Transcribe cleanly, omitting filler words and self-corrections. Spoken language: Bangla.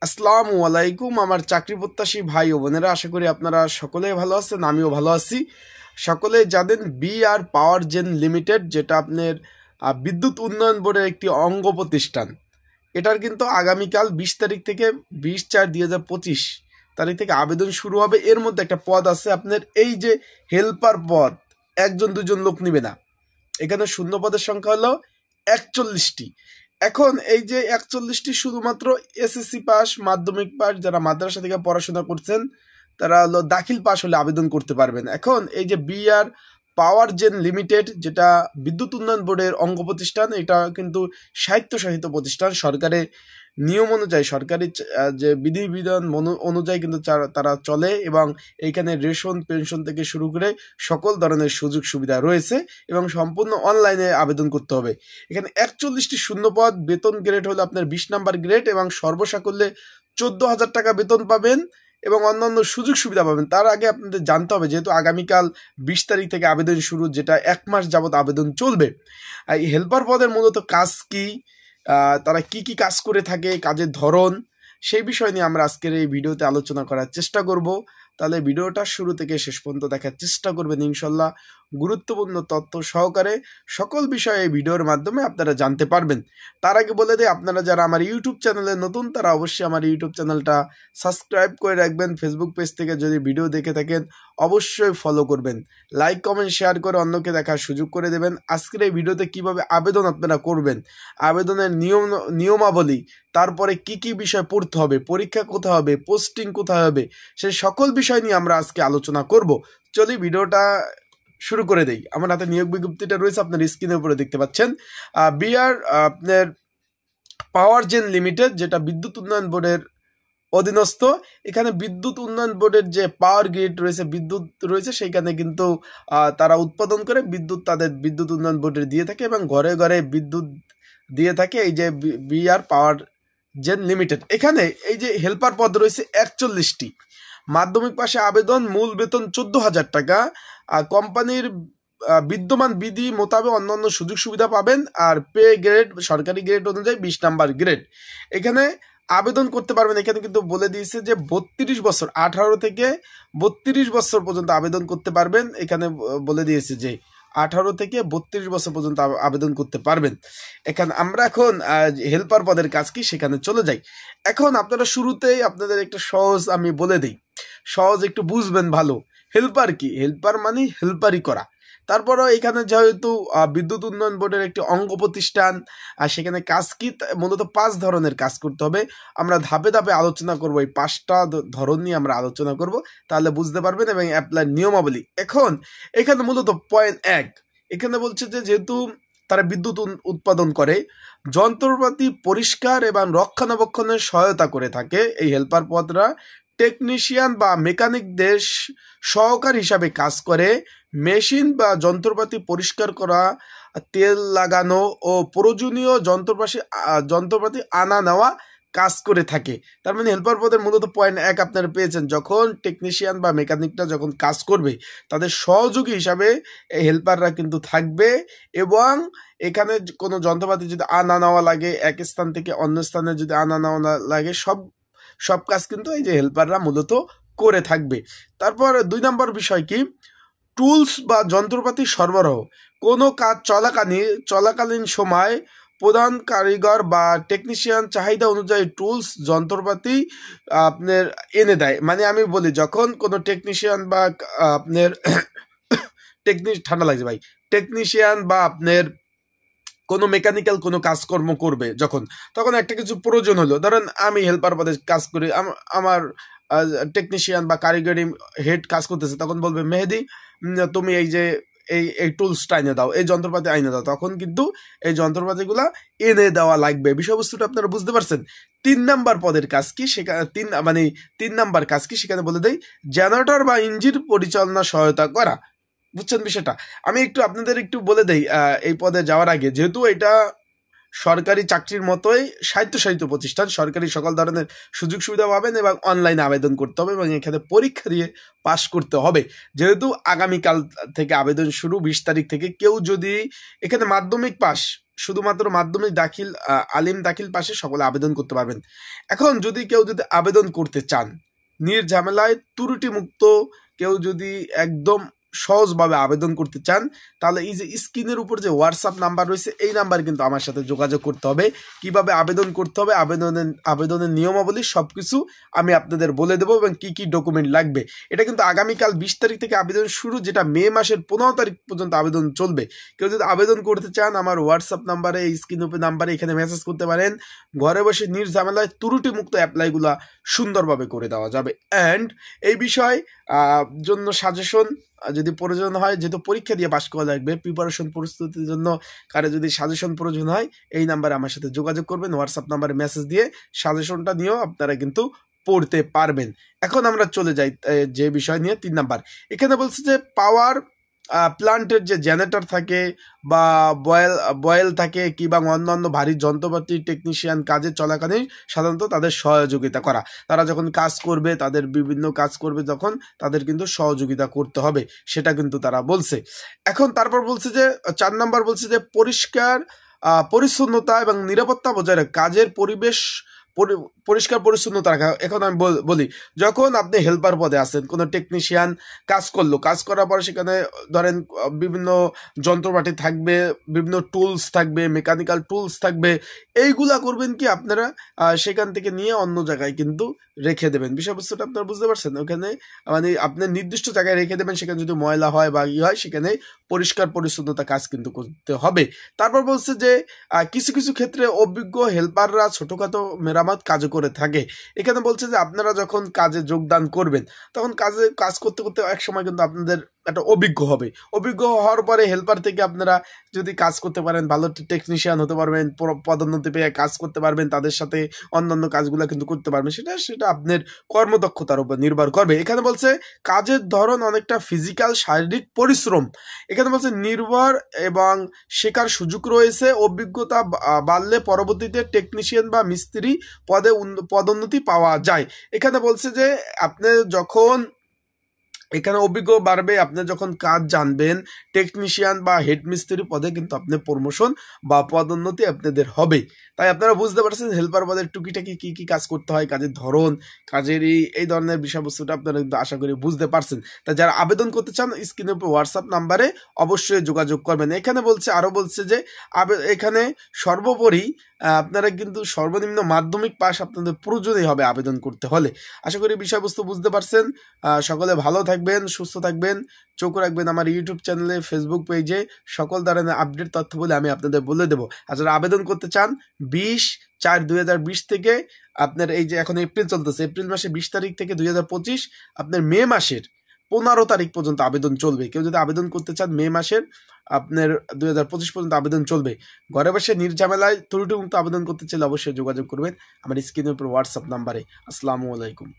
আসসালামু আলাইকুম আমার চাকরি প্রত্যাশী ভাই ও বোনেরা, আশা করি আপনারা সকলেই ভালো আছেন, আমিও ভালো আছি। সকলে জানেন বিআর পাওয়ার জেন লিমিটেড, যেটা আপনার বিদ্যুৎ উন্নয়ন বোর্ডের একটি অঙ্গ প্রতিষ্ঠান। এটার কিন্তু আগামীকাল 20 তারিখ থেকে 20/4/2025 তারিখ থেকে আবেদন শুরু হবে। এর মধ্যে একটা পদ আছে আপনার, এই যে হেল্পার পদ, একজন দুজন লোক নিবে না। এখানে শূন্য পদের সংখ্যা হলো 41টি। এখন এই যে 41টি শুধুমাত্র এসএসসি পাস, মাধ্যমিক পাস, যারা মাদ্রাসা থেকে পড়াশোনা করছেন তারা হলো দাখিল পাস হলে আবেদন করতে পারবেন। এখন এই যে বিআর পাওয়ার জেন লিমিটেড, যেটা বিদ্যুৎ উন্নয়ন বোর্ডের অঙ্গ প্রতিষ্ঠান, এটা কিন্তু স্বায়ত্তশাসিত প্রতিষ্ঠান। সরকারের নিয়ম অনুযায়ী, সরকারি যে বিধিবিধান অনুযায়ী কিন্তু তারা চলে, এবং এইখানে রেশন, পেনশন থেকে শুরু করে সকল ধরনের সুযোগ সুবিধা রয়েছে, এবং সম্পূর্ণ অনলাইনে আবেদন করতে হবে। এখানে 41টি শূন্যপদ, বেতন গ্রেড হলো আপনার 20 নাম্বার গ্রেড, এবং সর্বসাকুল্যে 14,000 টাকা বেতন পাবেন এবং অন্যান্য সুযোগ সুবিধা পাবেন। তার আগে আপনাদের জানতে হবে, যেহেতু আগামীকাল 20 তারিখ থেকে আবেদন শুরু, যেটা 1 মাস যাবত আবেদন চলবে। এই হেল্পার পদের মূলত কাজ কি, তারা কি কি কাজ করে থাকে, কাজের ধরন, সেই বিষয় নিয়ে আমরা আজকের এই ভিডিওতে আলোচনা করার চেষ্টা করব। তাহলে ভিডিওটা শুরু থেকে শেষ পর্যন্ত দেখার চেষ্টা করবেন ইনশাল্লাহ। গুরুত্বপূর্ণ তথ্য সহকারে সকল বিষয়ে এই ভিডিওর মাধ্যমে আপনারা জানতে পারবেন। তার আগে বলে দিই, আপনারা যারা আমার ইউটিউব চ্যানেলে নতুন, তারা অবশ্যই আমার ইউটিউব চ্যানেলটা সাবস্ক্রাইব করে রাখবেন। ফেসবুক পেজ থেকে যদি ভিডিও দেখে থাকেন অবশ্যই ফলো করবেন। লাইক, কমেন্ট, শেয়ার করে অন্যকে দেখার সুযোগ করে দেবেন। আজকের এই ভিডিওতে কিভাবে আবেদন আপনারা করবেন, আবেদনের নিয়মাবলী, তারপরে কি কি বিষয় পড়তে হবে, পরীক্ষা কোথায় হবে, পোস্টিং কোথায় হবে, সেই সকল বিষয় নিয়ে আমরা আজকে আলোচনা করব। চলি ভিডিওটা শুরু করে দেই। আমার হাতে নিয়োগ বিজ্ঞপ্তিটা রয়েছে, আপনার স্ক্রিনের উপরে দেখতে পাচ্ছেন। বিআর আপনার পাওয়ার জেন লিমিটেড, যেটা বিদ্যুৎ উন্নয়ন বোর্ডের অধীনস্থ। এখানে বিদ্যুৎ উন্নয়ন বোর্ডের যে পাওয়ার গ্রিড রয়েছে, বিদ্যুৎ রয়েছে, সেইখানে কিন্তু তারা উৎপাদন করে বিদ্যুৎ, তাদের বিদ্যুৎ উন্নয়ন বোর্ডের দিয়ে থাকে, এবং ঘরে ঘরে বিদ্যুৎ দিয়ে থাকে এই যে বিআর পাওয়ার জেন লিমিটেড। এখানে এই যে হেল্পার পদ রয়েছে 41টি। মাধ্যমিক পাশে আবেদন, মূল বেতন 14,000 টাকা। আর কোম্পানির বিদ্যমান বিধি মোতাবেক অন্যান্য সুযোগ সুবিধা পাবেন। আর পে গ্রেড সরকারি গ্রেড অনুযায়ী 20 নাম্বার গ্রেড। এখানে আবেদন করতে পারবেন। এখানে কিন্তু বলে দিয়েছে যে 32 বছর, 18 থেকে 32 বছর পর্যন্ত আবেদন করতে পারবেন। এখানে বলে দিয়েছে যে 18 থেকে 32 বছর পর্যন্ত আবেদন করতে পারবেন। এখানে আমরা এখন হেল্পার পদের কাজ কি সেখানে চলে যাই। এখন আপনারা শুরুতেই আপনাদের একটা সহজ আমি বলে দিই, সহজ একটু বুঝবেন ভালো। হেল্পার কি? হেল্পার মানে হেল্পারই করা। তারপরেও এখানে যেহেতু বিদ্যুৎ উন্নয়ন বোর্ডের একটি অঙ্গ প্রতিষ্ঠান, আর সেখানে কাজ কি, মূলত 5 ধরনের কাজ করতে হবে। আমরা ধাপে ধাপে আলোচনা করব, এই 5টা ধরন নিয়ে আমরা আলোচনা করব, তাহলে বুঝতে পারবেন, এবং অ্যাপ্লাই নিয়মাবলী। এখন এখানে মূলত পয়েন্ট 1, এখানে বলছে যে যেহেতু তারা বিদ্যুৎ উৎপাদন করে, যন্ত্রপাতি পরিষ্কার এবং রক্ষণাবেক্ষণের সহায়তা করে থাকে এই হেল্পার পদরা। টেকনিশিয়ান বা মেকানিকদের সহকার হিসাবে কাজ করে। মেশিন বা যন্ত্রপাতি পরিষ্কার করা, তেল লাগানো ও প্রয়োজনীয় যন্ত্রপাতি আনা নেওয়া কাজ করে থাকে। তার মানে হেল্পার পদের মূলত পয়েন্ট 1 আপনারা পেয়েছেন। যখন টেকনিশিয়ান বা মেকানিকটা যখন কাজ করবে, তাদের সহযোগী হিসাবে এই হেল্পাররা কিন্তু থাকবে, এবং এখানে কোনো যন্ত্রপাতি যদি আনা নেওয়া লাগে, এক স্থান থেকে অন্য স্থানে যদি আনা নেওয়া লাগে, সব কাজ কিন্তু এই যে হেল্পাররা মূলত করে থাকবে। তারপর 2 নম্বর বিষয় কি, টুলস বা যন্ত্রপাতি সরবরাহ। কোনো কাজ চলাকালীন সময় প্রধান কারিগর বা টেকনিশিয়ান চাহিদা অনুযায়ী টুলস, যন্ত্রপাতি আপনার এনে দেয়। মানে আমি বলি, যখন কোনো টেকনিশিয়ান বা আপনার ঠান্ডা লাগছে ভাই, টেকনিশিয়ান বা আপনার কোনো মেকানিক্যাল কোনো কাজকর্ম করবে যখন, তখন একটা কিছু প্রয়োজন হলো, ধরেন আমি হেল্পার পদে কাজ করি, আমার টেকনিশিয়ান বা কারিগরি হেড কাজ করতেছে, তখন বলবে মেহেদি তুমি এই যে এই টুলসটা এনে দাও, এই যন্ত্রপাতি এনে দাও, তখন কিন্তু এই যন্ত্রপাতিগুলা এনে দেওয়া লাগবে। বিষয়বস্তুটা আপনারা বুঝতে পারছেন। 3 নাম্বার পদের কাজ কি, সেখানে 3 নাম্বার কাজ কি সেখানে বলে দেই, জেনারেটর বা ইঞ্জিন পরিচালনা সহায়তা করা। বুঝছেন বিষয়টা? আমি একটু আপনাদের একটু বলে দেই এই পদে যাওয়ার আগে, যেহেতু এটা সরকারি চাকরির মতোই স্বায়ত্তশাসিত প্রতিষ্ঠান, সরকারি সকল ধরনের সুযোগ সুবিধা পাবেন এবং অনলাইনে আবেদন করতে হবে এবং এখানে পরীক্ষা দিয়ে পাশ করতে হবে। যেহেতু আগামীকাল থেকে আবেদন শুরু 20 তারিখ থেকে, কেউ যদি এখানে মাধ্যমিক পাস, শুধুমাত্র মাধ্যমিক দাখিল আলিম দাখিল পাশে সকলে আবেদন করতে পারবেন। এখন যদি কেউ যদি আবেদন করতে চান নির্ঝামেলায় ত্রুটি মুক্ত, কেউ যদি একদম সহজভাবে আবেদন করতে চান, তাহলে এই যে স্ক্রিনের উপর যে হোয়াটসঅ্যাপ নাম্বার রয়েছে এই নাম্বারে কিন্তু আমার সাথে যোগাযোগ করতে হবে। কিভাবে আবেদন করতে হবে, আবেদনের নিয়মাবলী সব কিছু আমি আপনাদের বলে দেবো এবং কি কি ডকুমেন্ট লাগবে। এটা কিন্তু আগামীকাল 20 তারিখ থেকে আবেদন শুরু, যেটা মে মাসের 15 তারিখ পর্যন্ত আবেদন চলবে। কেউ যদি আবেদন করতে চান আমার হোয়াটসঅ্যাপ নাম্বারে, এই স্ক্রিন উপর নাম্বারে এখানে মেসেজ করতে পারেন। ঘরে বসে নির্ঝামেলায় ত্রুটি মুক্ত অ্যাপ্লাইগুলা সুন্দরভাবে করে দেওয়া যাবে। অ্যান্ড এই বিষয় জন্য সাজেশন যদি প্রয়োজন হয়, যেহেতু পরীক্ষা দিয়ে পাস করা লাগবে, প্রিপারেশন প্রস্তুতির জন্য কারে যদি সাজেশন প্রয়োজন হয় এই নাম্বারে আমার সাথে যোগাযোগ করবেন। হোয়াটসঅ্যাপ নাম্বারে মেসেজ দিয়ে সাজেশনটা নিয়েও আপনারা কিন্তু পড়তে পারবেন। এখন আমরা চলে যাই যে বিষয় নিয়ে 3 নাম্বার। এখানে বলছে যে পাওয়ার প্লান্টের যে জেনারেটর থাকে বা বয়েল থাকে কিংবা অন্যান্য ভারী যন্ত্রপাতি টেকনিশিয়ান কাজে চলাকালীন সাধারণত তাদের সহযোগিতা করা, তারা যখন কাজ করবে, তাদের বিভিন্ন কাজ করবে যখন, তাদের কিন্তু সহযোগিতা করতে হবে, সেটা কিন্তু তারা বলছে। এখন তারপর বলছে যে 4 নাম্বার বলছে যে পরিষ্কার পরিচ্ছন্নতা এবং নিরাপত্তা বজায় রাখা, কাজের পরিবেশ পরিষ্কার পরিচ্ছন্নতা রাখা। এখন আমি বলি, যখন আপনি হেল্পার পদে আছেন, কোনো টেকনিশিয়ান কাজ করলো, কাজ করার পরে সেখানে ধরেন বিভিন্ন যন্ত্রপাতি থাকবে, বিভিন্ন টুলস থাকবে, মেকানিক্যাল টুলস থাকবে, এইগুলা করবেন কি আপনারা সেখান থেকে নিয়ে অন্য জায়গায় কিন্তু রেখে দেবেন। বিষয়বস্তুটা আপনারা বুঝতে পারছেন? ওখানে মানে আপনি নির্দিষ্ট জায়গায় রেখে দেবেন, সেখানে যদি ময়লা হয় বা হয় সেখানে পরিষ্কার পরিচ্ছন্নতা কাজ কিন্তু করতে হবে। তারপর বলছে যে কিছু কিছু ক্ষেত্রে অভিজ্ঞ হেল্পাররা ছোটখাটো মেরামত কাজ করে থাকে। এখানে বলছে যে আপনারা যখন কাজে যোগদান করবেন তখন কাজ করতে করতে এক সময় কিন্তু আপনাদের একটা অভিজ্ঞ হবে। অভিজ্ঞ হওয়ার পরে হেল্পার থেকে আপনারা যদি কাজ করতে পারেন, ভালো টেকনিশিয়ান হতে পারবেন, পদোন্নতি পেয়ে কাজ করতে পারবেন, তাদের সাথে অন্যান্য কাজগুলো কিন্তু করতে পারবেন। সেটা আপনার কর্মদক্ষতার উপর নির্ভর করবে। এখানে বলছে কাজের ধরন অনেকটা ফিজিক্যাল, শারীরিক পরিশ্রম। এখানে বলছে নির্ভর এবং শেখার সুযোগ রয়েছে। অভিজ্ঞতা বাড়লে পরবর্তীতে টেকনিশিয়ান বা মিস্ত্রি পদোন্নতি পাওয়া যায়। এখানে বলছে যে আপনি যখন এখানে অভিজ্ঞ বাড়বে, আপনি যখন কাজ জানবেন, টেকনিশিয়ান বা হেড মিস্ত্রি পদে কিন্তু আপনি প্রমোশন বা পদোন্নতি আপনাদের হবে। তাই আপনারা বুঝতে পারছেন হেল্পার পদের টুকিটাকি কি কি কাজ করতে হয়, কাজের ধরন, কাজের এই ধরনের বিষয়বস্তুটা আপনারা কিন্তু আশা করি বুঝতে পারছেন। তাই যারা আবেদন করতে চান স্ক্রিনের উপর হোয়াটসঅ্যাপ নাম্বারে অবশ্যই যোগাযোগ করবেন। এখানে আরও বলছে যে এখানে সর্বোপরি আপনারা কিন্তু সর্বনিম্ন মাধ্যমিক পাস আপনাদের প্রয়োজনই হবে আবেদন করতে হলে। আশা করি বিষয়বস্তু বুঝতে পারছেন। সকলে ভালো থাকবেন, সুস্থ থাকবেন, চোখ রাখবেন আমার ইউটিউব চ্যানেলে, ফেসবুক পেজে সকল ধরনের আপডেট তথ্য বলে আমি আপনাদের বলে দেবো। আর যারা আবেদন করতে চান 20/4/2020 থেকে আপনার এই যে এখন এপ্রিল চলতেছে, এপ্রিল মাসে 20 তারিখ থেকে 2025 আপনার মে মাসের 15 তারিখ পর্যন্ত আবেদন চলবে। কেউ যদি আবেদন করতে চান মে মাসের আপনার 2025 পর্যন্ত আবেদন চলবে। ঘরে বসে নির্ঝামেলায় ত্রুটিমুক্ত আবেদন করতে চাইলে অবশ্যই যোগাযোগ করবেন আমার স্ক্রিনের উপর হোয়াটসঅ্যাপ নাম্বারে। আসসালামু আলাইকুম।